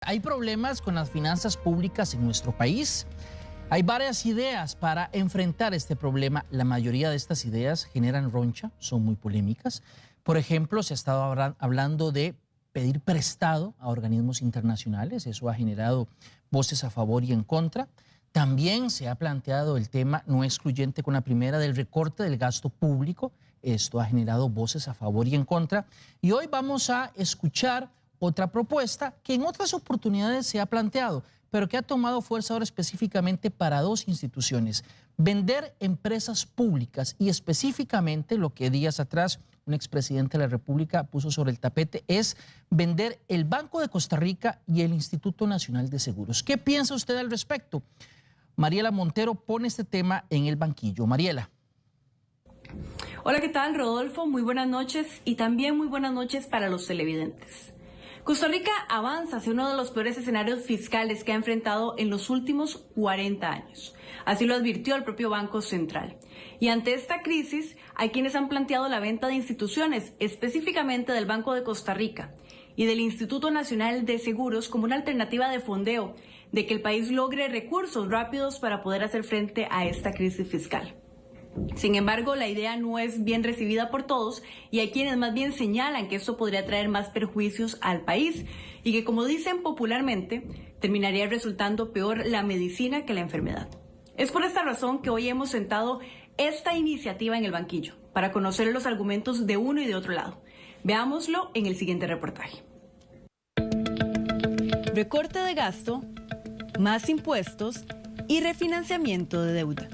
Hay problemas con las finanzas públicas en nuestro país. Hay varias ideas para enfrentar este problema. La mayoría de estas ideas generan roncha, son muy polémicas. Por ejemplo, se ha estado hablando de pedir prestado a organismos internacionales. Eso ha generado voces a favor y en contra. También se ha planteado el tema no excluyente con la primera del recorte del gasto público. Esto ha generado voces a favor y en contra. Y hoy vamos a escuchar otra propuesta que en otras oportunidades se ha planteado, pero que ha tomado fuerza ahora específicamente para dos instituciones. Vender empresas públicas y específicamente lo que días atrás un expresidente de la República puso sobre el tapete es vender el Banco de Costa Rica y el Instituto Nacional de Seguros. ¿Qué piensa usted al respecto? Mariela Montero pone este tema en el banquillo. Mariela. Hola, ¿qué tal, Rodolfo? Muy buenas noches y también muy buenas noches para los televidentes. Costa Rica avanza hacia uno de los peores escenarios fiscales que ha enfrentado en los últimos 40 años. Así lo advirtió el propio Banco Central. Y ante esta crisis, hay quienes han planteado la venta de instituciones, específicamente del Banco de Costa Rica y del Instituto Nacional de Seguros como una alternativa de fondeo, de que el país logre recursos rápidos para poder hacer frente a esta crisis fiscal. Sin embargo, la idea no es bien recibida por todos y hay quienes más bien señalan que esto podría traer más perjuicios al país y que, como dicen popularmente, terminaría resultando peor la medicina que la enfermedad. Es por esta razón que hoy hemos sentado esta iniciativa en el banquillo, para conocer los argumentos de uno y de otro lado. Veámoslo en el siguiente reportaje. Recorte de gasto, más impuestos y refinanciamiento de deuda.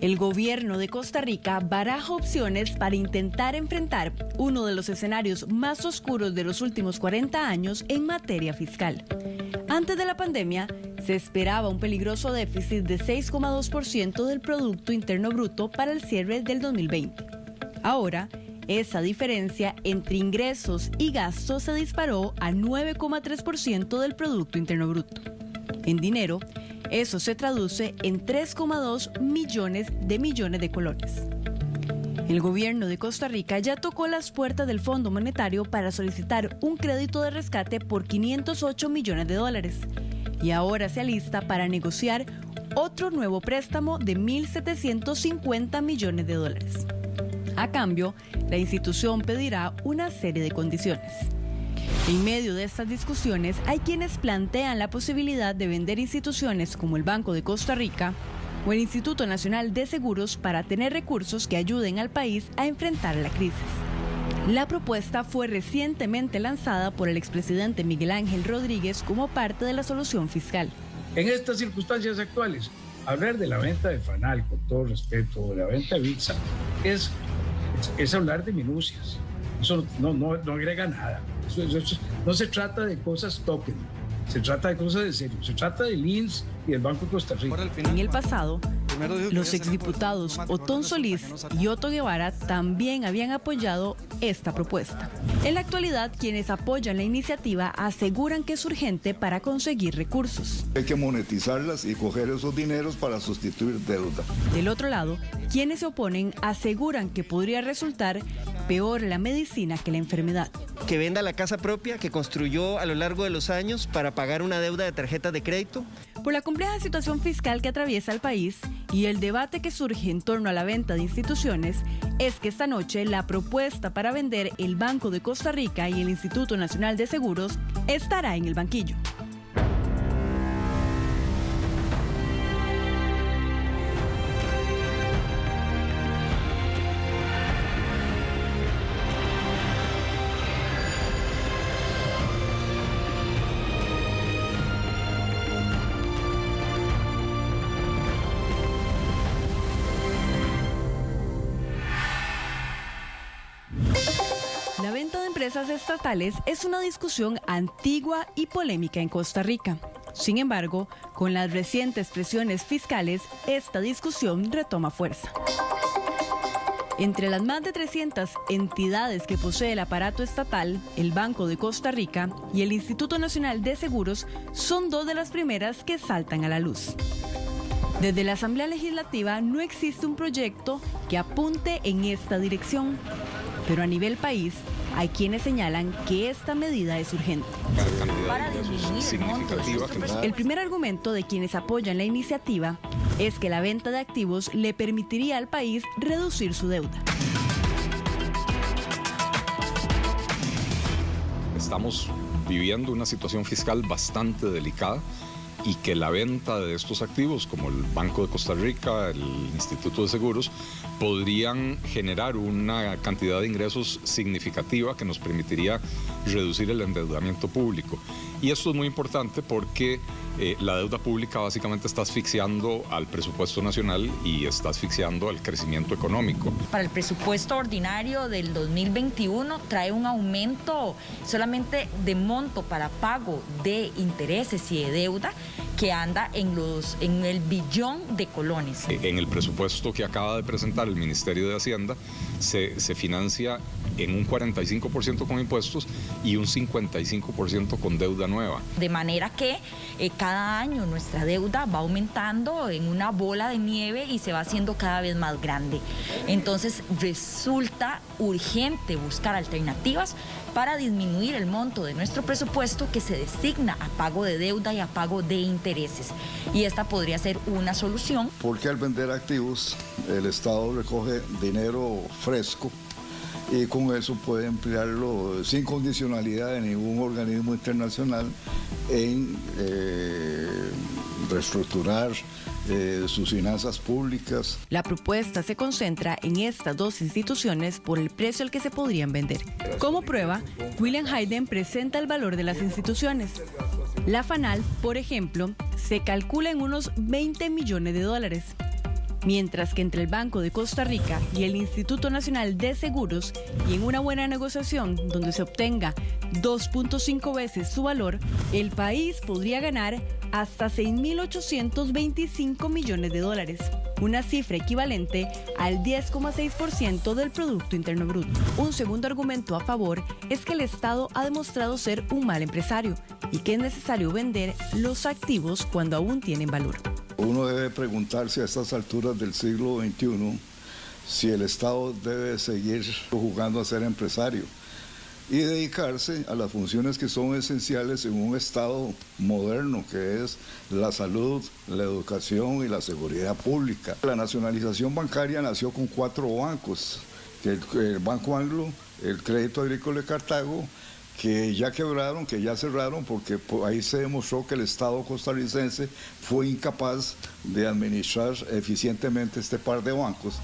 El gobierno de Costa Rica baraja opciones para intentar enfrentar uno de los escenarios más oscuros de los últimos 40 años en materia fiscal. Antes de la pandemia, se esperaba un peligroso déficit de 6,2% del Producto Interno Bruto para el cierre del 2020. Ahora, esa diferencia entre ingresos y gastos se disparó a 9,3% del Producto Interno Bruto. En dinero, eso se traduce en 3,2 millones de colones. El gobierno de Costa Rica ya tocó las puertas del Fondo Monetario para solicitar un crédito de rescate por $508 millones y ahora se alista para negociar otro nuevo préstamo de $1.750 millones. A cambio, la institución pedirá una serie de condiciones. En medio de estas discusiones, hay quienes plantean la posibilidad de vender instituciones como el Banco de Costa Rica o el Instituto Nacional de Seguros para tener recursos que ayuden al país a enfrentar la crisis. La propuesta fue recientemente lanzada por el expresidente Miguel Ángel Rodríguez como parte de la solución fiscal. En estas circunstancias actuales, hablar de la venta de Fanal, con todo respeto, o de la venta de Vitza, es hablar de minucias. Eso no agrega nada. Eso no se trata de cosas token, se trata de cosas de serio, se trata del INSS y del Banco de Costa Rica. En el pasado, los exdiputados Otón Solís y Otto Guevara también habían apoyado esta propuesta. En la actualidad, quienes apoyan la iniciativa aseguran que es urgente para conseguir recursos. Hay que monetizarlas y coger esos dineros para sustituir deuda. Del otro lado, quienes se oponen aseguran que podría resultar peor la medicina que la enfermedad. Que venda la casa propia que construyó a lo largo de los años para pagar una deuda de tarjetas de crédito. Por la compleja situación fiscal que atraviesa el país y el debate que surge en torno a la venta de instituciones, es que esta noche la propuesta para vender el Banco de Costa Rica y el Instituto Nacional de Seguros estará en el banquillo. La venta de empresas estatales es una discusión antigua y polémica en Costa Rica. Sin embargo, con las recientes presiones fiscales, esta discusión retoma fuerza. Entre las más de 300 entidades que posee el aparato estatal, el Banco de Costa Rica y el Instituto Nacional de Seguros son dos de las primeras que saltan a la luz. Desde la Asamblea Legislativa no existe un proyecto que apunte en esta dirección, pero a nivel país hay quienes señalan que esta medida es urgente. La cantidad para disminuir el monto de nuestro presupuesto. El primer argumento de quienes apoyan la iniciativa es que la venta de activos le permitiría al país reducir su deuda. Estamos viviendo una situación fiscal bastante delicada y que la venta de estos activos, como el Banco de Costa Rica, el Instituto de Seguros, podrían generar una cantidad de ingresos significativa que nos permitiría reducir el endeudamiento público. Y esto es muy importante porque la deuda pública básicamente está asfixiando al presupuesto nacional y está asfixiando al crecimiento económico. Para el presupuesto ordinario del 2021 trae un aumento solamente de monto para pago de intereses y de deuda que anda en el billón de colones. En el presupuesto que acaba de presentar el Ministerio de Hacienda se financia en un 45% con impuestos y un 55% con deuda nueva. De manera que cada año nuestra deuda va aumentando en una bola de nieve y se va haciendo cada vez más grande. Entonces resulta urgente buscar alternativas para disminuir el monto de nuestro presupuesto que se designa a pago de deuda y a pago de intereses. Y esta podría ser una solución. Porque al vender activos el Estado recoge dinero fresco y con eso puede emplearlo sin condicionalidad de ningún organismo internacional en reestructurar sus finanzas públicas. La propuesta se concentra en estas dos instituciones por el precio al que se podrían vender. Como prueba, William Hayden presenta el valor de las instituciones. La FANAL, por ejemplo, se calcula en unos 20 millones de dólares. Mientras que entre el Banco de Costa Rica y el Instituto Nacional de Seguros, y en una buena negociación donde se obtenga 2.5 veces su valor, el país podría ganar hasta 6.825 millones de dólares, una cifra equivalente al 10,6% del Producto Interno Bruto. Un segundo argumento a favor es que el Estado ha demostrado ser un mal empresario y que es necesario vender los activos cuando aún tienen valor. Uno debe preguntarse a estas alturas del siglo XXI si el Estado debe seguir jugando a ser empresario y dedicarse a las funciones que son esenciales en un Estado moderno, que es la salud, la educación y la seguridad pública. La nacionalización bancaria nació con 4 bancos, el Banco Anglo, el Crédito Agrícola de Cartago, que ya quebraron, que ya cerraron, porque ahí se demostró que el Estado costarricense fue incapaz de administrar eficientemente este par de bancos.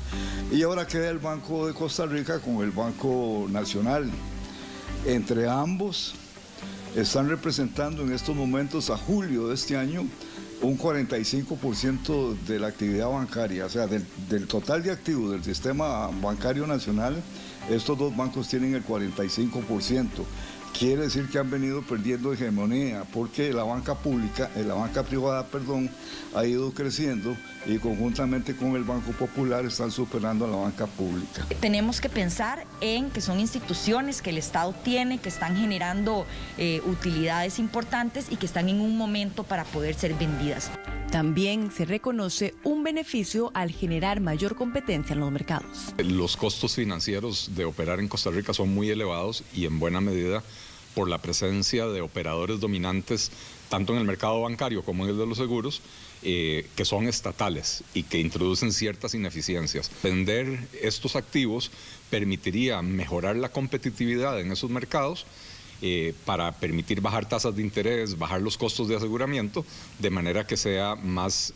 Y ahora queda el Banco de Costa Rica con el Banco Nacional. Entre ambos están representando en estos momentos, a julio de este año, un 45% de la actividad bancaria, o sea, del total de activos del sistema bancario nacional, estos dos bancos tienen el 45%. Quiere decir que han venido perdiendo hegemonía porque la banca privada, ha ido creciendo y conjuntamente con el Banco Popular están superando a la banca pública. Tenemos que pensar en que son instituciones que el Estado tiene, que están generando utilidades importantes y que están en un momento para poder ser vendidas. También se reconoce un beneficio al generar mayor competencia en los mercados. Los costos financieros de operar en Costa Rica son muy elevados y en buena medida por la presencia de operadores dominantes tanto en el mercado bancario como en el de los seguros, que son estatales y que introducen ciertas ineficiencias. Vender estos activos permitiría mejorar la competitividad en esos mercados para permitir bajar tasas de interés, bajar los costos de aseguramiento, de manera que sea más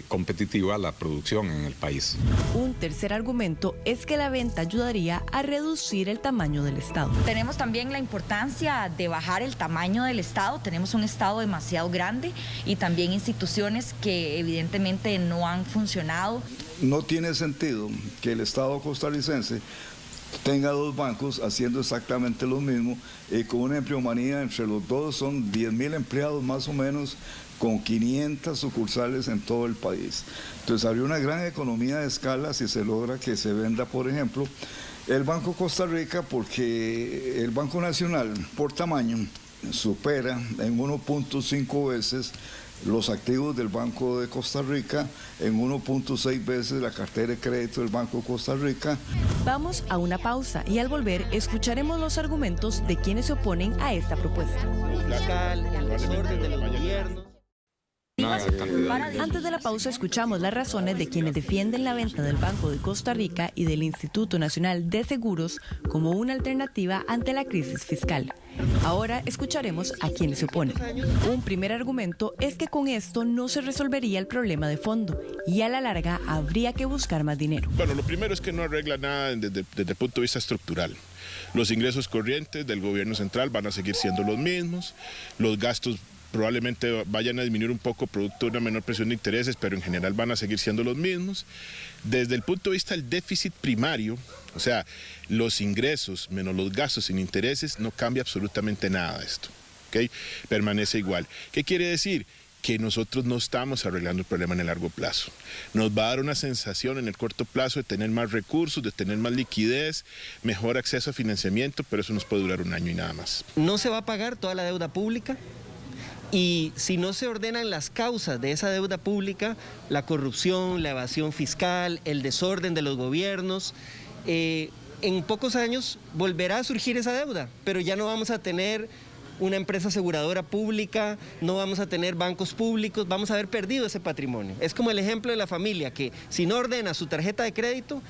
competitiva la producción en el país. Un tercer argumento es que la venta ayudaría a reducir el tamaño del Estado. Tenemos también la importancia de bajar el tamaño del Estado. Tenemos un Estado demasiado grande y también instituciones que evidentemente no han funcionado. No tiene sentido que el Estado costarricense tenga 2 bancos haciendo exactamente lo mismo, con una empleomanía entre los dos, son 10.000 empleados más o menos, con 500 sucursales en todo el país. Entonces habría una gran economía de escala si se logra que se venda, por ejemplo, el Banco Costa Rica, porque el Banco Nacional, por tamaño, supera en 1.5 veces los activos del Banco de Costa Rica en 1.6 veces la cartera de crédito del Banco de Costa Rica. Vamos a una pausa y al volver escucharemos los argumentos de quienes se oponen a esta propuesta. El desorden de los gobiernos. Antes de la pausa escuchamos las razones de quienes defienden la venta del Banco de Costa Rica y del Instituto Nacional de Seguros como una alternativa ante la crisis fiscal. Ahora escucharemos a quienes se oponen. Un primer argumento es que con esto no se resolvería el problema de fondo y a la larga habría que buscar más dinero. Bueno, lo primero es que no arregla nada desde el punto de vista estructural. Los ingresos corrientes del gobierno central van a seguir siendo los mismos, los gastos probablemente vayan a disminuir un poco producto de una menor presión de intereses, pero en general van a seguir siendo los mismos. Desde el punto de vista del déficit primario, o sea, los ingresos menos los gastos sin intereses, no cambia absolutamente nada esto, ¿okay? Permanece igual. ¿Qué quiere decir? Que nosotros no estamos arreglando el problema en el largo plazo. Nos va a dar una sensación en el corto plazo de tener más recursos, de tener más liquidez, mejor acceso a financiamiento, pero eso nos puede durar un año y nada más. No se va a pagar toda la deuda pública. Y si no se ordenan las causas de esa deuda pública, la corrupción, la evasión fiscal, el desorden de los gobiernos, en pocos años volverá a surgir esa deuda, pero ya no vamos a tener una empresa aseguradora pública, no vamos a tener bancos públicos, vamos a haber perdido ese patrimonio. Es como el ejemplo de la familia que si no ordena su tarjeta de crédito,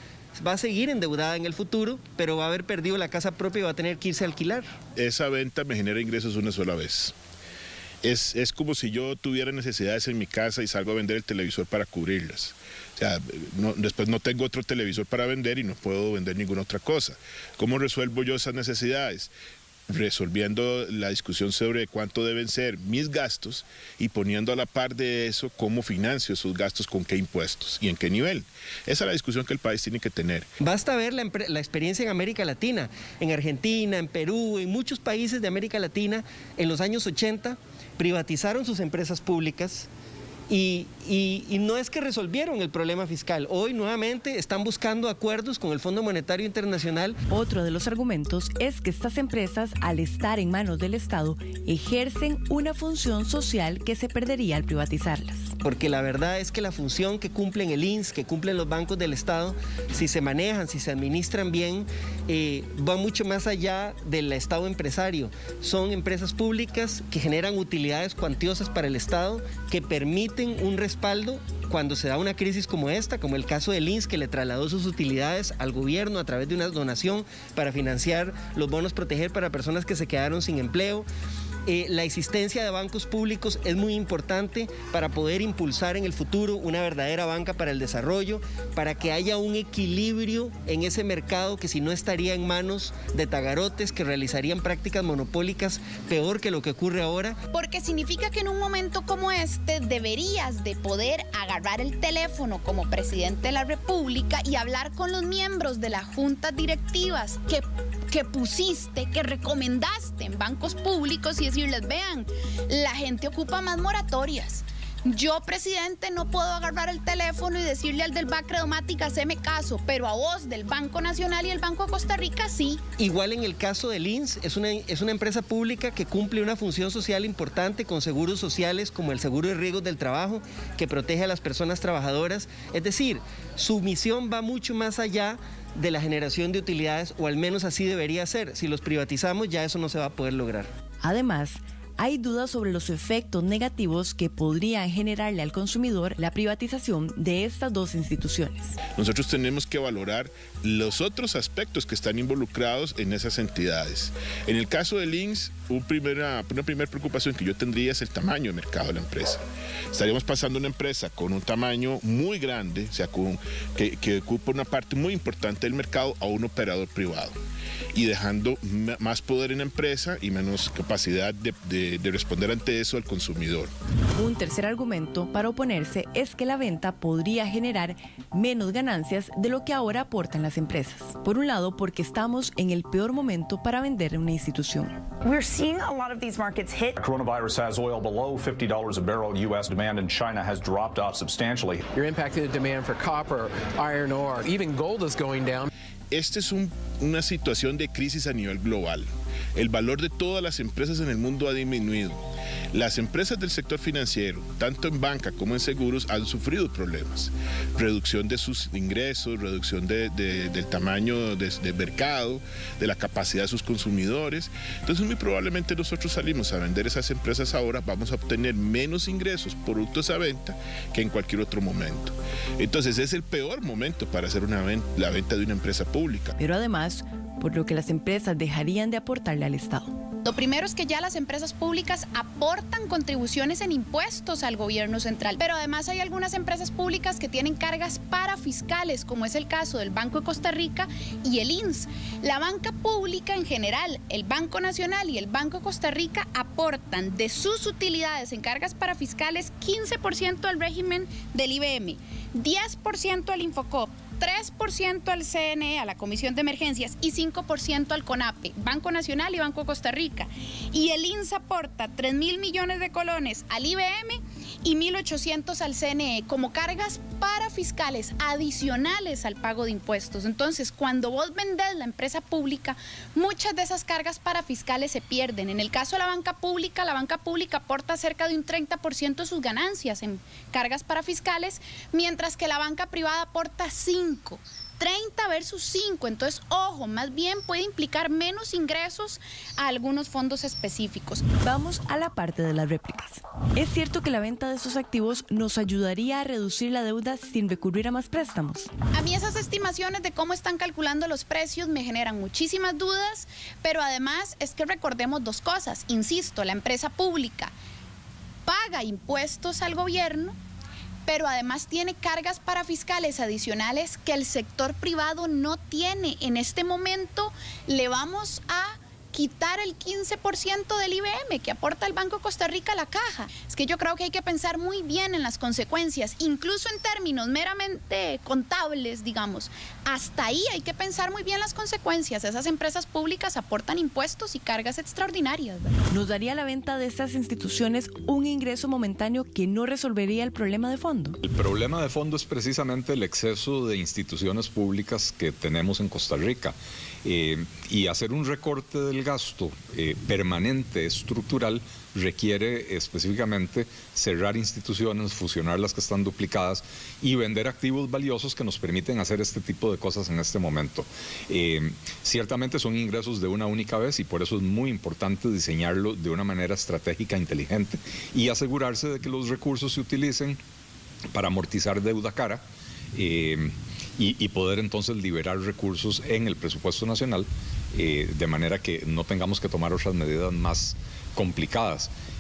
va a seguir endeudada en el futuro, pero va a haber perdido la casa propia y va a tener que irse a alquilar. Esa venta me genera ingresos una sola vez. Es como si yo tuviera necesidades en mi casa y salgo a vender el televisor para cubrirlas. O sea, después no tengo otro televisor para vender y no puedo vender ninguna otra cosa. ¿Cómo resuelvo yo esas necesidades? Resolviendo la discusión sobre cuánto deben ser mis gastos y poniendo a la par de eso cómo financio esos gastos, con qué impuestos y en qué nivel. Esa es la discusión que el país tiene que tener. Basta ver la experiencia en América Latina, en Argentina, en Perú, en muchos países de América Latina, en los años 80, privatizaron sus empresas públicas y no es que resolvieron el problema fiscal. Hoy nuevamente están buscando acuerdos con el Fondo Monetario Internacional. Otro de los argumentos es que estas empresas, al estar en manos del Estado, ejercen una función social que se perdería al privatizarlas. Porque la verdad es que la función que cumplen el INS, que cumplen los bancos del Estado, si se manejan, si se administran bien, va mucho más allá del Estado empresario. Son empresas públicas que generan utilidades cuantiosas para el Estado, que permiten un respaldo cuando se da una crisis como esta, como el caso del INS, que le trasladó sus utilidades al gobierno a través de una donación para financiar los bonos proteger para personas que se quedaron sin empleo. La existencia de bancos públicos es muy importante para poder impulsar en el futuro una verdadera banca para el desarrollo, para que haya un equilibrio en ese mercado que si no estaría en manos de tagarotes que realizarían prácticas monopólicas peor que lo que ocurre ahora. Porque significa que en un momento como este deberías de poder agarrar el teléfono como presidente de la República y hablar con los miembros de las juntas directivas que pusiste, que recomendaste en bancos públicos y decirles, vean, la gente ocupa más moratorias. Yo, presidente, no puedo agarrar el teléfono y decirle al del BAC Credomática, haceme caso, pero a vos del Banco Nacional y el Banco de Costa Rica, sí. Igual en el caso del INS, es una empresa pública que cumple una función social importante con seguros sociales como el seguro de riesgos del trabajo, que protege a las personas trabajadoras. Es decir, su misión va mucho más allá de la generación de utilidades, o al menos así debería ser. Si los privatizamos, ya eso no se va a poder lograr. Además, hay dudas sobre los efectos negativos que podrían generarle al consumidor la privatización de estas dos instituciones. Nosotros tenemos que valorar los otros aspectos que están involucrados en esas entidades. En el caso del INS, una primera preocupación que yo tendría es el tamaño de mercado de la empresa. Estaríamos pasando una empresa con un tamaño muy grande, o sea, que ocupa una parte muy importante del mercado, a un operador privado, y dejando más poder en la empresa y menos capacidad de responder ante eso al consumidor. Un tercer argumento para oponerse es que la venta podría generar menos ganancias de lo que ahora aportan las empresas. Por un lado, porque estamos en el peor momento para vender una institución. We're seeing a lot of these markets hit. Coronavirus has oil below $50 a barrel. U.S. demand in China has dropped off substantially. You're impacting the demand for copper, iron ore, even gold is going down. Esta es una situación de crisis a nivel global. El valor de todas las empresas en el mundo ha disminuido. Las empresas del sector financiero, tanto en banca como en seguros, han sufrido problemas. Reducción de sus ingresos, reducción del tamaño del mercado, de la capacidad de sus consumidores. Entonces, muy probablemente nosotros salimos a vender esas empresas ahora, vamos a obtener menos ingresos productos a venta que en cualquier otro momento. Entonces, es el peor momento para hacer la venta de una empresa pública. Pero además, por lo que las empresas dejarían de aportarle al Estado. Lo primero es que ya las empresas públicas aportan contribuciones en impuestos al gobierno central, pero además hay algunas empresas públicas que tienen cargas parafiscales, como es el caso del Banco de Costa Rica y el INS. La banca pública en general, el Banco Nacional y el Banco de Costa Rica aportan de sus utilidades en cargas parafiscales 15% al régimen del IBM, 10% al Infocop, 3% al CNE, a la Comisión de Emergencias, y 5% al CONAPE, Banco Nacional y Banco de Costa Rica. Y el INS aporta 3.000 millones de colones al IBM y 1.800 al CNE como cargas parafiscales adicionales al pago de impuestos. Entonces, cuando vos vendés la empresa pública, muchas de esas cargas parafiscales se pierden. En el caso de la banca pública aporta cerca de un 30% de sus ganancias en cargas parafiscales, mientras que la banca privada aporta 5%. 30 versus 5, entonces, ojo, más bien puede implicar menos ingresos a algunos fondos específicos. Vamos a la parte de las réplicas. ¿Es cierto que la venta de esos activos nos ayudaría a reducir la deuda sin recurrir a más préstamos? A mí esas estimaciones de cómo están calculando los precios me generan muchísimas dudas, pero además es que recordemos dos cosas. Insisto, la empresa pública paga impuestos al gobierno, pero además tiene cargas parafiscales adicionales que el sector privado no tiene. En este momento le vamos a quitar el 15% del IBM que aporta el Banco de Costa Rica a la caja. Es que yo creo que hay que pensar muy bien en las consecuencias, incluso en términos meramente contables, digamos. Hasta ahí hay que pensar muy bien las consecuencias. Esas empresas públicas aportan impuestos y cargas extraordinarias, ¿verdad? ¿Nos daría la venta de estas instituciones un ingreso momentáneo que no resolvería el problema de fondo? El problema de fondo es precisamente el exceso de instituciones públicas que tenemos en Costa Rica. Y hacer un recorte del gasto permanente, estructural, requiere específicamente cerrar instituciones, fusionar las que están duplicadas y vender activos valiosos que nos permiten hacer este tipo de cosas en este momento. Ciertamente son ingresos de una única vez y por eso es muy importante diseñarlo de una manera estratégica, inteligente y asegurarse de que los recursos se utilicen para amortizar deuda cara. Y poder entonces liberar recursos en el presupuesto nacional de manera que no tengamos que tomar otras medidas más complicadas.